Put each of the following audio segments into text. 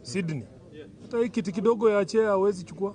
Sydney. Hata hii kiti kidogo ya chair hawezi chukua.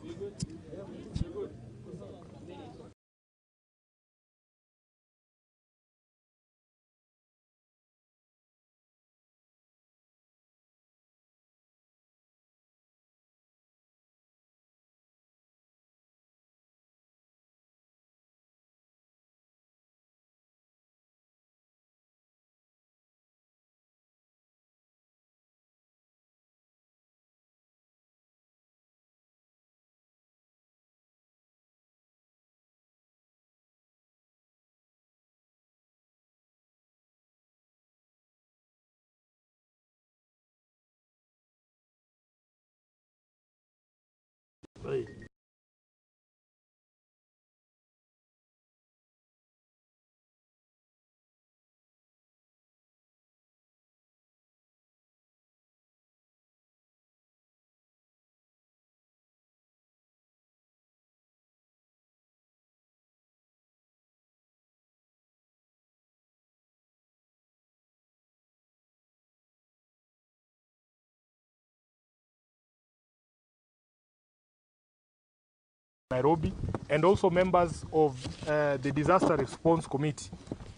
Nairobi, and also members of the Disaster Response Committee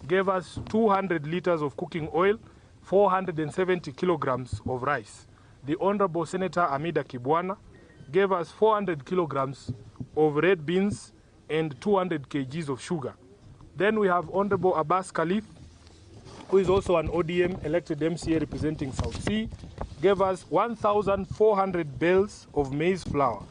gave us 200 liters of cooking oil, 470 kilograms of rice. The Honorable Senator Amida Kibwana gave us 400 kilograms of red beans and 200 kgs of sugar. Then we have Honorable Abbas Khalif, who is also an ODM elected MCA representing South Sea, gave us 1,400 bales of maize flour.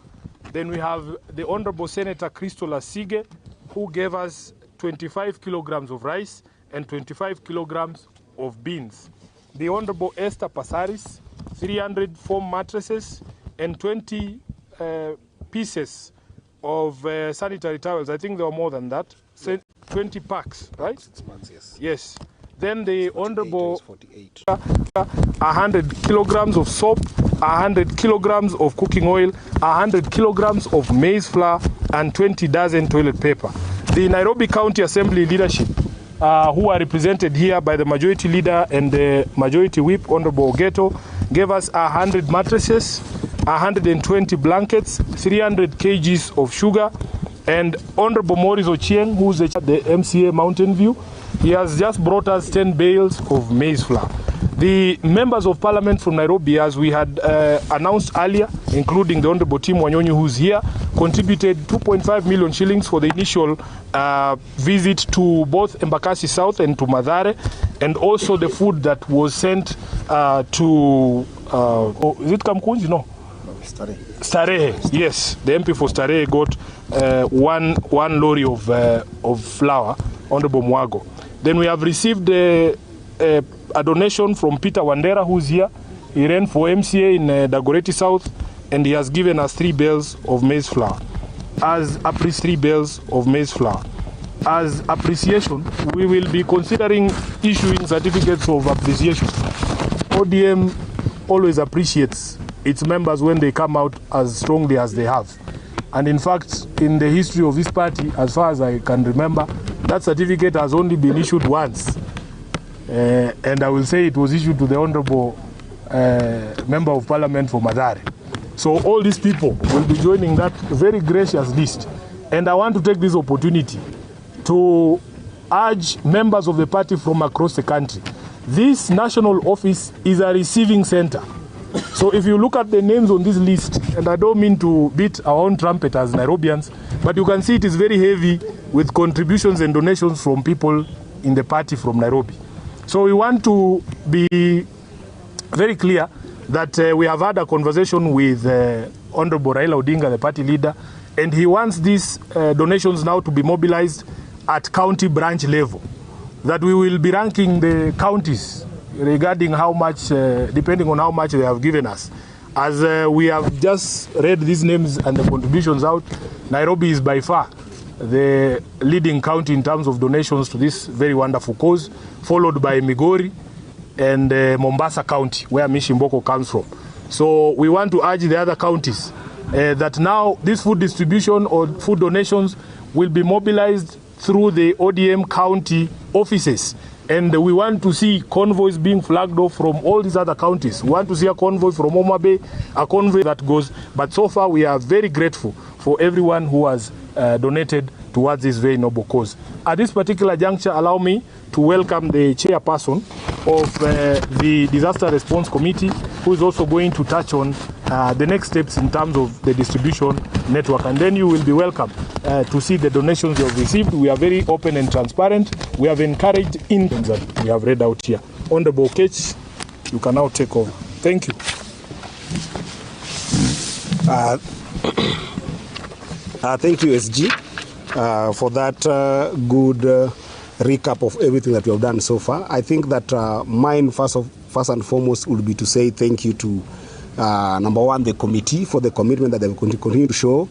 Then we have the Honorable Senator Christola Sige, who gave us 25 kilograms of rice and 25 kilograms of beans. The Honorable Esther Pasaris, 300 foam mattresses and 20 pieces of sanitary towels. I think there were more than that. 20 packs, right? 6 months, yes. Yes. Then the Honorable 48. 100 kilograms of soap, 100 kilograms of cooking oil, 100 kilograms of maize flour, and 20 dozen toilet paper. The Nairobi County Assembly leadership, who are represented here by the majority leader and the majority whip, Honorable Ogeto, gave us 100 mattresses, 120 blankets, 300 kgs of sugar, and Honorable Maurice Ochieng, who's the MCA Mountain View, he has just brought us 10 bales of maize flour. The members of parliament from Nairobi, as we had announced earlier, including the Honorable Tim Wanyonyi, who's here, contributed 2.5 million shillings for the initial visit to both Embakasi South and to Mathare, and also the food that was sent to, is it Kamkunji? No. Starehe, yes. The MP for Starehe got one lorry of flour, Honorable Mwago. Then we have received a donation from Peter Wandera, who's here. He ran for MCA in Dagoretti South, and he has given us 3 bales of maize flour. As 3 bales of maize flour. As appreciation, we will be considering issuing certificates of appreciation. ODM always appreciates its members when they come out as strongly as they have. And in fact, in the history of this party, as far as I can remember, that certificate has only been issued once. And I will say it was issued to the Honorable Member of Parliament for Mathare. So all these people will be joining that very gracious list. And I want to take this opportunity to urge members of the party from across the country. This national office is a receiving center. So if you look at the names on this list, and I don't mean to beat our own trumpet as Nairobians, but you can see it is very heavy with contributions and donations from people in the party from Nairobi. So we want to be very clear that we have had a conversation with Honorable Raila Odinga, the party leader, and he wants these donations now to be mobilized at county branch level, that we will be ranking the counties regarding how much, depending on how much they have given us. As we have just read these names and the contributions out, Nairobi is by far the leading county in terms of donations to this very wonderful cause, followed by Migori and Mombasa County, where Mishimboko comes from. So we want to urge the other counties that now this food distribution or food donations will be mobilized through the ODM county offices And we want to see convoys being flagged off from all these other counties. We want to see a convoy from Homa Bay, a convoy that goes. But so far, we are very grateful for everyone who has donated towards this very noble cause. At this particular juncture, allow me to welcome the chairperson of the Disaster Response Committee, who is also going to touch on the next steps in terms of the distribution network. And then you will be welcome to see the donations you have received. We are very open and transparent. We have encouraged in that we have read out here. Honorable Okech, you can now take over. Thank you. Thank you, SG, for that good recap of everything that we have done so far. I think that mine first and foremost would be to say thank you to number one, the committee for the commitment that they will continue to show,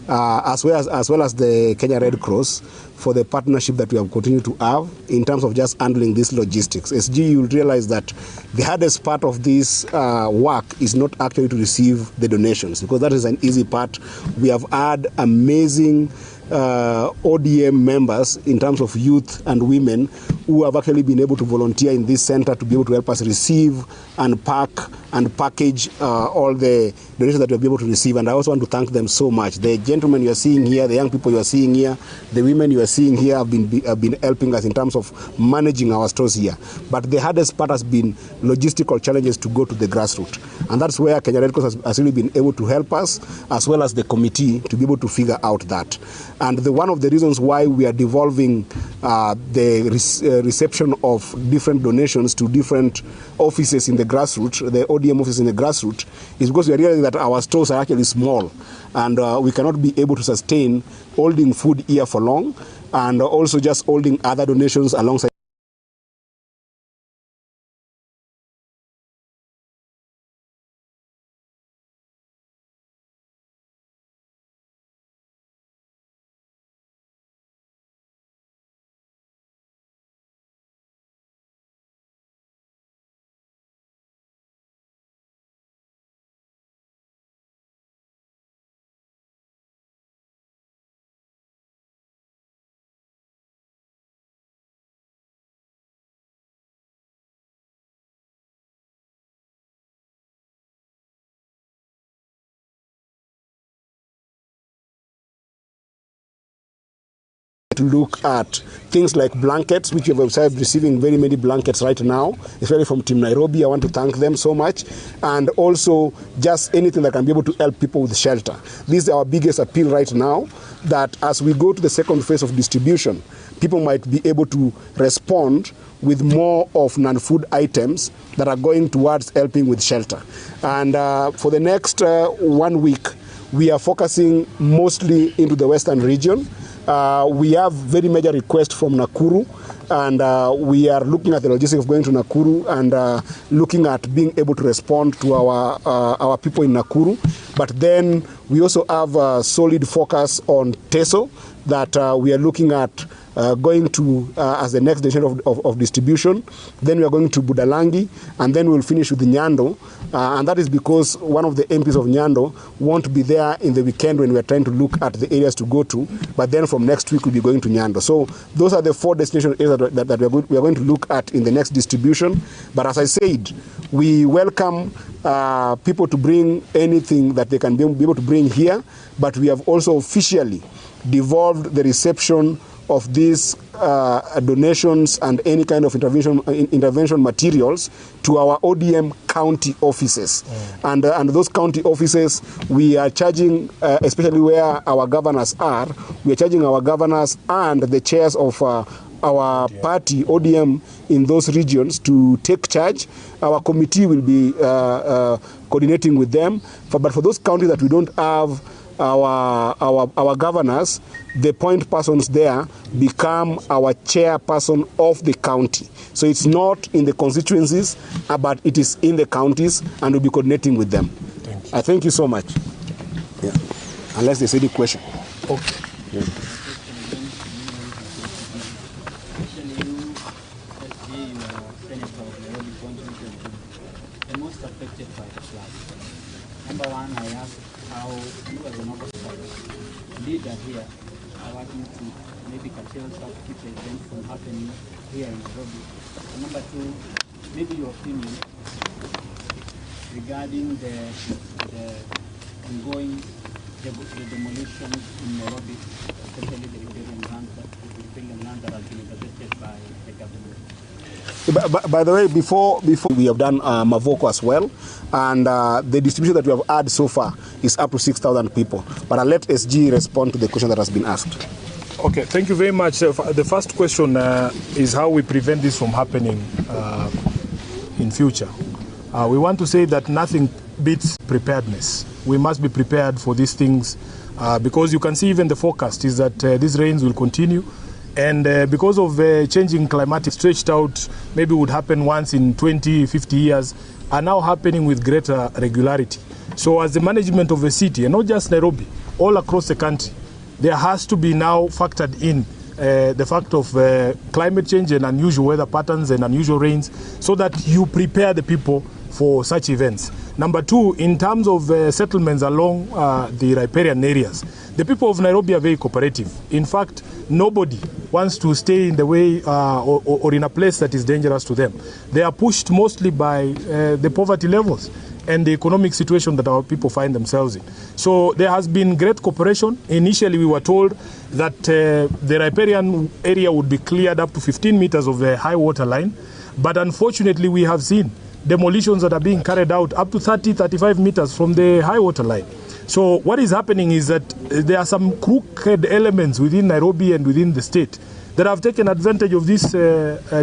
as well as the Kenya Red Cross for the partnership that we have continued to have in terms of just handling this logistics. SG, you'll realize that the hardest part of this work is not actually to receive the donations, because that is an easy part. We have had amazing ODM members in terms of youth and women who have actually been able to volunteer in this center to be able to help us receive and pack and package all the donations that we'll be able to receive. And I also want to thank them so much. The gentlemen you are seeing here, the young people you are seeing here, the women you are seeing here have been helping us in terms of managing our stores here. But the hardest part has been logistical challenges to go to the grassroots. And that's where Kenya Red Cross has really been able to help us, as well as the committee, to be able to figure out that. And one of the reasons why we are devolving the reception of different donations to different offices in the grassroots, the ODM office in the grassroots, is because we are realizing that our stores are actually small, and we cannot be able to sustain holding food here for long, and also just holding other donations alongside. To look at things like blankets, which we have started receiving very many blankets right now, especially from Team Nairobi. I want to thank them so much. And also just anything that can be able to help people with shelter. This is our biggest appeal right now, that as we go to the second phase of distribution, people might be able to respond with more of non-food items that are going towards helping with shelter. And for the next 1 week, we are focusing mostly into the western region. We have very major requests from Nakuru, and we are looking at the logistics of going to Nakuru and looking at being able to respond to our people in Nakuru. But then we also have a solid focus on Teso that we are looking at going to as the next destination of distribution. Then we are going to Budalangi, and then we'll finish with Nyando. And that is because one of the MPs of Nyando won't be there in the weekend when we are trying to look at the areas to go to. But then from next week, we'll be going to Nyando. So those are the 4 destination areas that we are going to look at in the next distribution. But as I said, we welcome people to bring anything that they can be able to bring here. But we have also officially devolved the reception of these donations and any kind of intervention materials to our ODM county offices. And those county offices, we are charging, especially where our governors are, we are charging our governors and the chairs of our party, ODM, in those regions to take charge. Our committee will be coordinating with them. But for those counties that we don't have our governors, the point persons there become our chairperson of the county. So it's not in the constituencies, but it is in the counties, and we'll be coordinating with them. Thank you. I thank you so much. Yeah. Unless there's any question. Okay. Yeah. The most affected by the flood. Number one, I asked how you as an officer leader here are working to maybe curtail stuff, keep the event from happening here in Nairobi? Number two, maybe your opinion regarding the ongoing the demolition in Nairobi, especially the riparian land that has been gazetted by the government. By the way, before we have done Mavoko as well, and the distribution that we have had so far is up to 6,000 people. But I'll let SG respond to the question that has been asked. Okay, thank you very much. The first question is how we prevent this from happening in future. We want to say that nothing beats preparedness. We must be prepared for these things because you can see even the forecast is that these rains will continue. And because of changing climatic, stretched out, maybe would happen once in 20, 50 years, are now happening with greater regularity. So as the management of a city, and not just Nairobi, all across the country, there has to be now factored in the fact of climate change and unusual weather patterns and unusual rains, so that you prepare the people for such events. Number two, in terms of settlements along the riparian areas, the people of Nairobi are very cooperative. In fact, nobody wants to stay in the way or in a place that is dangerous to them. They are pushed mostly by the poverty levels and the economic situation that our people find themselves in. So there has been great cooperation. Initially, we were told that the riparian area would be cleared up to 15 meters of the high water line. But unfortunately, we have seen demolitions that are being carried out up to 30, 35 meters from the high water line. So what is happening is that there are some crooked elements within Nairobi and within the state that have taken advantage of this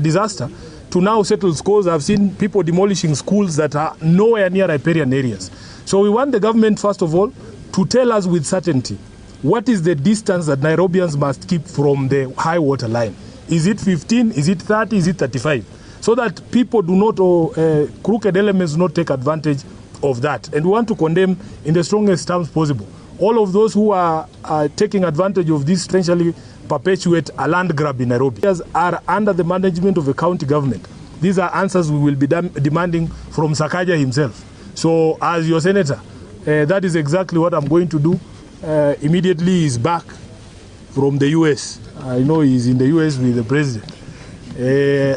disaster to now settle scores. I've seen people demolishing schools that are nowhere near riparian areas. So we want the government, first of all, to tell us with certainty what is the distance that Nairobians must keep from the high water line. Is it 15? Is it 30? Is it 35? So that people do not, crooked elements do not take advantage of that. And we want to condemn in the strongest terms possible all of those who are taking advantage of this, essentially perpetuate a land grab in Nairobi. These are under the management of the county government. These are answers we will be demanding from Sakaja himself. So as your senator, that is exactly what I'm going to do. Immediately he's back from the US. I know he's in the US with the president.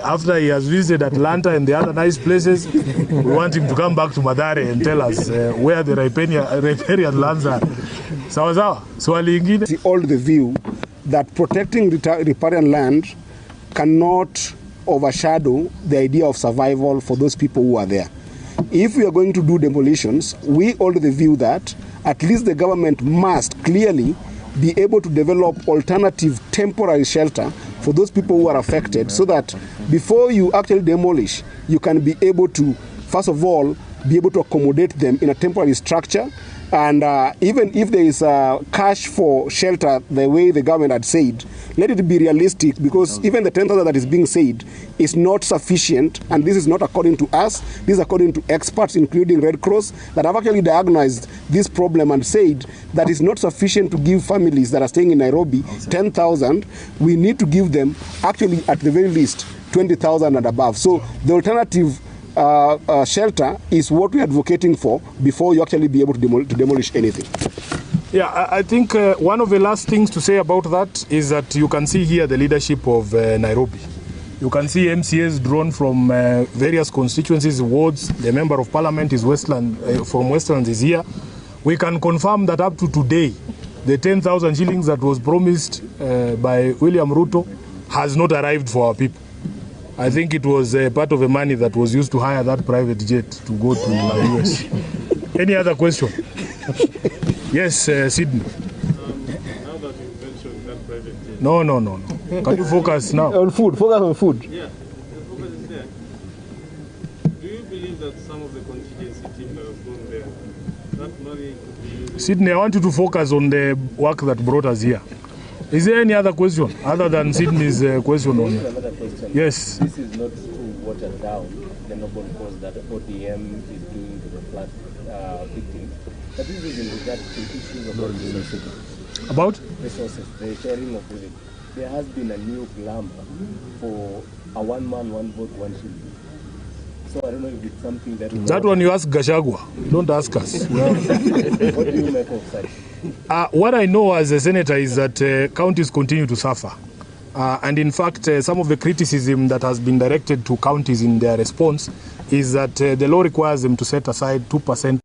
After he has visited Atlanta and the other nice places, we want him to come back to Mathare and tell us where the riparian lands are. Sawa sawa. Swali ingine. We hold the view that protecting riparian land cannot overshadow the idea of survival for those people who are there. If we are going to do demolitions, we hold the view that at least the government must clearly be able to develop alternative temporary shelter for those people who are affected, so that before you actually demolish, you can be able to, first of all, be able to accommodate them in a temporary structure. And even if there is cash for shelter, the way the government had said, let it be realistic, because even the 10,000 that is being said is not sufficient. And this is not according to us. This is according to experts, including Red Cross, that have actually diagnosed this problem and said that it's not sufficient to give families that are staying in Nairobi 10,000. We need to give them, actually, at the very least, 20,000 and above. So the alternative shelter is what we're advocating for before you actually be able to demolish anything. Yeah, I think one of the last things to say about that is that you can see here the leadership of Nairobi. You can see MCAs drawn from various constituencies, wards. The member of parliament is from Westlands is here. We can confirm that up to today, the 10,000 shillings that was promised by William Ruto has not arrived for our people. I think it was part of the money that was used to hire that private jet to go to the US. Any other question? Yes, Sydney. Now that you mentioned that private jet. No. Can you focus now? On food, focus on food. Yeah, the focus is there. Do you believe that some of the contingency team that has gone there, that money could be used? Sydney, I want you to focus on the work that brought us here. Is there any other question other than Sydney's question on? Another question. Yes. This is not to water down the noble cause that ODM is doing to the flood victims. But this is in regard to issues about resources. About? Resources, the sharing of resources. There has been a new glamour for a one man, one vote, one shilling. So I don't know if it's something that one you ask Gachagua. Don't ask us. What do you make of such? What I know as a senator is that counties continue to suffer. And in fact, some of the criticism that has been directed to counties in their response is that the law requires them to set aside 2%